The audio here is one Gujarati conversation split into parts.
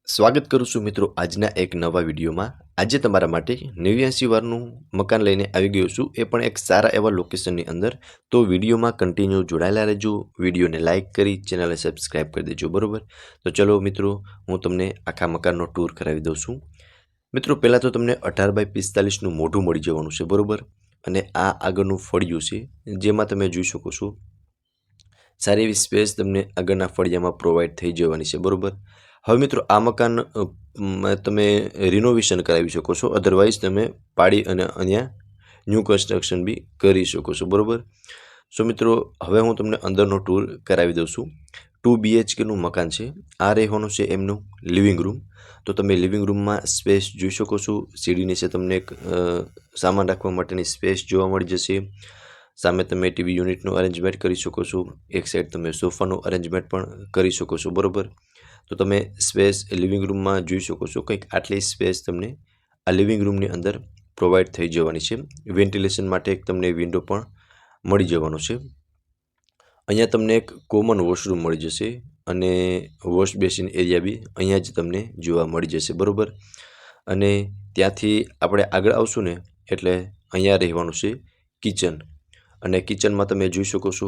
સ્વાગત કરું છું મિત્રો આજના એક નવા વિડીયોમાં। આજે તમારા માટે 89 વારનું મકાન લઈને આવી ગયો છું, એ પણ એક સારા એવા લોકેશનની અંદર। તો વિડીયોમાં કન્ટિન્યુ જોડાયેલા રહેજો, વિડીયોને લાઇક કરી ચેનલને સબસ્ક્રાઇબ કરી દેજો, બરોબર। તો ચલો મિત્રો, હું તમને આખા મકાનનો ટૂર કરાવી દઉં છું। મિત્રો પહેલાં તો તમને 18x45નું મોઢું મળી જવાનું છે, બરોબર। અને આ આગળનું ફળિયું છે, જેમાં તમે જોઈ શકો છો સારી એવી સ્પેસ તમને આગળના ફળિયામાં પ્રોવાઈડ થઈ જવાની છે, બરોબર। હવે મિત્રો આ મકાન તમે રિનોવેશન કરાવી શકો છો, અધરવાઇઝ તમે પાડી અને અહીંયા ન્યૂ કન્સ્ટ્રક્શન બી કરી શકો છો, બરોબર। સો મિત્રો હવે હું તમને અંદરનો ટૂર કરાવી દઉં છું। 2 BHKનું મકાન છે। આ રહેવાનું છે એમનું લિવિંગ રૂમ। તો તમે લિવિંગ રૂમમાં સ્પેસ જોઈ શકો છો। સીડી નીચે તમને એક સામાન રાખવા માટેની સ્પેસ જોવા મળી જશે। સામે તમે ટીવી યુનિટનું અરેન્જમેન્ટ કરી શકો છો, એક સાઈડ તમે સોફાનું અરેન્જમેન્ટ પણ કરી શકો છો, બરોબર। તો તમે સ્પેસ લિવિંગ રૂમમાં જોઈ શકો છો, કંઈક આટલી સ્પેસ તમને આ લિવિંગ રૂમની અંદર પ્રોવાઈડ થઈ જવાની છે। વેન્ટિલેશન માટે એક તમને વિન્ડો પણ મળી જવાનો છે। અહીંયા તમને એક કોમન વોશરૂમ મળી જશે અને વોશ બેસિન એરિયા બી અહીંયા જ તમને જોવા મળી જશે, બરોબર। અને ત્યાંથી આપણે આગળ આવશું ને એટલે અહીંયા રહેવાનું છે કિચન। અને કિચનમાં તમે જોઈ શકો છો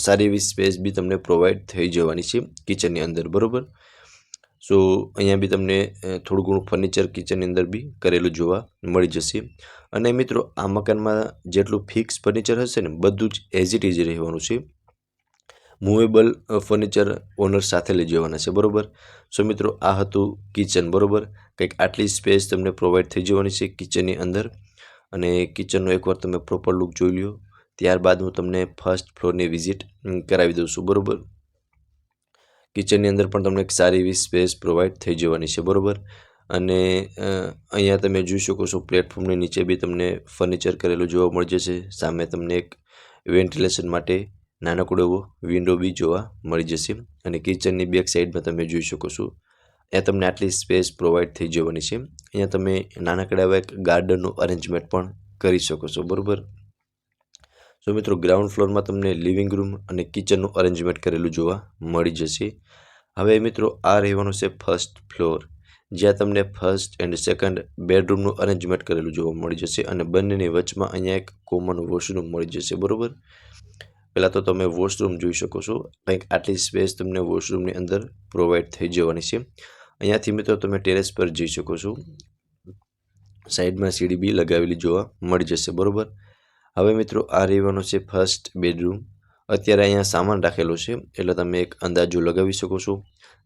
સારી એવી સ્પેસ બી તમને પ્રોવાઈડ થઈ જવાની છે કિચનની અંદર, બરોબર। સો અહીંયા બી તમને થોડું ઘણું ફર્નિચર કિચનની અંદર બી કરેલું જોવા મળી જશે। અને મિત્રો આ મકાનમાં જેટલું ફિક્સ ફર્નિચર હશે ને બધું જ એઝ ઇટ ઇઝ રહેવાનું છે। મૂવેબલ ફર્નિચર ઓનર સાથે લઈ જવાના છે, બરોબર। સો મિત્રો આ હતું કિચન, બરોબર। કંઈક આટલી સ્પેસ તમને પ્રોવાઈડ થઈ જવાની છે કિચનની અંદર। અને કિચનનો એકવાર તમે પ્રોપર લુક જોઈ લ્યો, ત્યારબાદ હું તમને ફર્સ્ટ ફ્લોરની વિઝિટ કરાવી દઉં છું, બરોબર। કિચનની અંદર પણ તમને એક સારી એવી સ્પેસ પ્રોવાઈડ થઈ જવાની છે, બરોબર। અને અહીંયા તમે જોઈ શકો છો પ્લેટફોર્મની નીચે બી તમને ફર્નિચર કરેલું જોવા મળી જશે। સામે તમને એક વેન્ટિલેશન માટે નાનકડો એવો વિન્ડો બી જોવા મળી જશે। અને કિચનની બેક સાઈડમાં તમે જોઈ શકો છો અહીંયા તમને આટલી સ્પેસ પ્રોવાઈડ થઈ જવાની છે। અહીંયા તમે નાનકડા એવા એક ગાર્ડનનું અરેન્જમેન્ટ પણ કરી શકો છો, બરોબર। સો મિત્રો ગ્રાઉન્ડ ફ્લોરમાં તમને લિવિંગ રૂમ અને કિચનનું અરેન્જમેન્ટ કરેલું જોવા મળી જશે। હવે મિત્રો આ રહેવાનું છે ફર્સ્ટ ફ્લોર, જ્યાં તમને ફર્સ્ટ એન્ડ સેકન્ડ બેડરૂમનું અરેન્જમેન્ટ કરેલું જોવા મળી જશે। અને બંનેની વચમાં અહીંયા એક કોમન વોશરૂમ મળી જશે, બરોબર। પહેલાં તો તમે વોશરૂમ જોઈ શકો છો, કંઈક આટલી સ્પેસ તમને વોશરૂમની અંદર પ્રોવાઈડ થઈ જવાની છે। અહીંયાથી મિત્રો તમે ટેરેસ પર જઈ શકો છો, સાઈડમાં સીડી બી લગાવેલી જોવા મળી જશે, બરોબર। હવે મિત્રો આ રહેવાનો છે ફર્સ્ટ બેડરૂમ। અત્યારે અહીંયા સામાન રાખેલો છે એટલે તમે એક અંદાજો લગાવી શકો છો।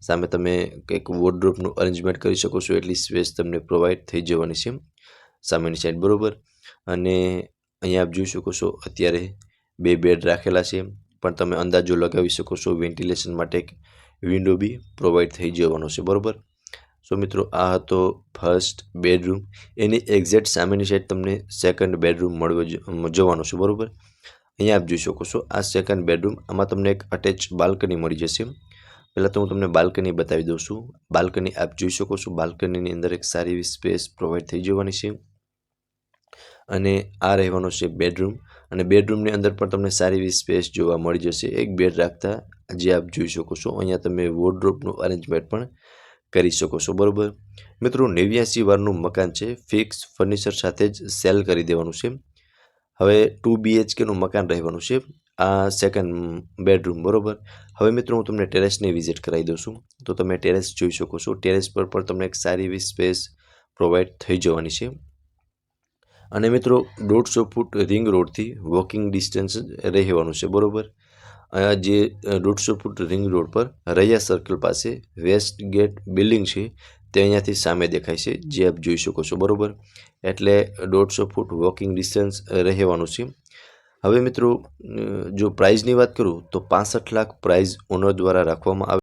સામે તમે કંઈક વોર્ડરોબનું અરેન્જમેન્ટ કરી શકો છો, એટલી સ્પેસ તમને પ્રોવાઈડ થઈ જવાની છે સામેની સાઈડ, બરોબર। અને અહીંયા આપ જોઈ શકો છો અત્યારે 2 બેડ રાખેલા છે, પણ તમે અંદાજો લગાવી શકો છો વેન્ટિલેશન માટે એક વિન્ડો બી પ્રોવાઈડ થઈ જવાનો છે, બરોબર। સો મિત્રો આ હતો ફર્સ્ટ બેડરૂમ। એની એક્ઝેક્ટ સામેની સાઈડ તમને સેકન્ડ બેડરૂમ જવાનો છે, બરોબર। અહીંયા આપ જોઈ શકો છો આ સેકન્ડ બેડરૂમ, આમાં તમને એક અટેચ બાલ્કની મળી જશે। પહેલાં તો હું તમને બાલ્કની બતાવી દઉં છું। બાલ્કની આપ જોઈ શકો છો, બાલ્કનીની અંદર એક સારી એવી સ્પેસ પ્રોવાઈડ થઈ જવાની છે। અને આ રહેવાનો છે બેડરૂમ, અને બેડરૂમની અંદર પણ તમને સારી એવી સ્પેસ જોવા મળી જશે એક બેડ રાખતા, જે આપ જોઈ શકો છો। અહીંયા તમે વોર્ડરોબનું અરેન્જમેન્ટ પણ કરી શકો છો, બરોબર। મિત્રો 89 વારનું મકાન છે, ફિક્સ ફર્નિચર સાથે જ સેલ કરી દેવાનું છે। હવે 2 BHKનું મકાન રહેવાનું છે, આ સેકન્ડ બેડરૂમ, બરોબર। હવે મિત્રો હું તમને ટેરેસની વિઝિટ કરાવી દઉં છું। તો તમે ટેરેસ જોઈ શકો છો, ટેરેસ પર પણ તમને એક સારી એવી સ્પેસ પ્રોવાઈડ થઈ જવાની છે। અને મિત્રો 150 ફૂટ રિંગ રોડથી વોકિંગ ડિસ્ટન્સ રહેવાનું છે, બરોબર। જે 150 ફૂટ રિંગ રોડ પર રૈયા સર્કલ પાસે વેસ્ટ ગેટ બિલ્ડિંગ છે તે અહીંયાથી સામે દેખાય છે, જે આપ જોઈ શકો છો, બરોબર। એટલે 150 ફૂટ વોકિંગ ડિસ્ટન્સ રહેવાનું છે। હવે મિત્રો જો પ્રાઇઝની વાત કરું તો 65 લાખ પ્રાઇઝ ઓનર દ્વારા રાખવામાં આવે।